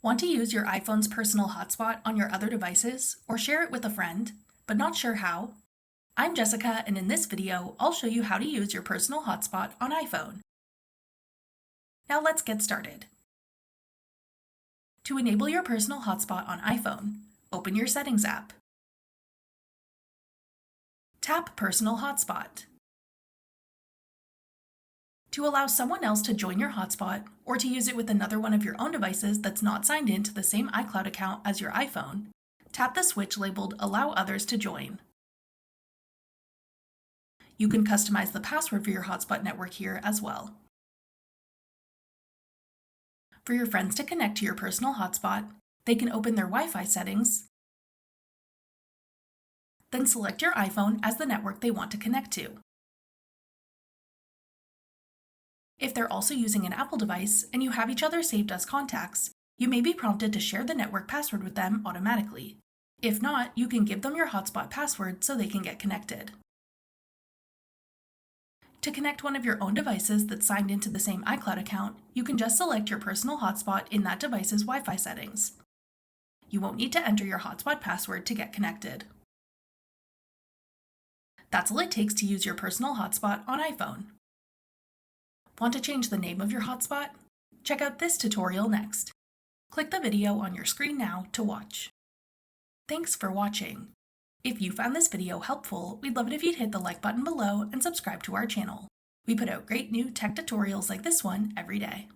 Want to use your iPhone's personal hotspot on your other devices or share it with a friend, but not sure how? I'm Jessica, and in this video, I'll show you how to use your personal hotspot on iPhone. Now let's get started. To enable your personal hotspot on iPhone, open your Settings app. Tap Personal Hotspot. To allow someone else to join your hotspot or to use it with another one of your own devices that's not signed in to the same iCloud account as your iPhone, tap the switch labeled Allow Others to Join. You can customize the password for your hotspot network here as well. For your friends to connect to your personal hotspot, they can open their Wi-Fi settings, then select your iPhone as the network they want to connect to. If they're also using an Apple device and you have each other saved as contacts, you may be prompted to share the network password with them automatically. If not, you can give them your hotspot password so they can get connected. To connect one of your own devices that's signed into the same iCloud account, you can just select your personal hotspot in that device's Wi-Fi settings. You won't need to enter your hotspot password to get connected. That's all it takes to use your personal hotspot on iPhone. Want to change the name of your hotspot? Check out this tutorial next. Click the video on your screen now to watch. Thanks for watching. If you found this video helpful, we'd love it if you'd hit the like button below and subscribe to our channel. We put out great new tech tutorials like this one every day.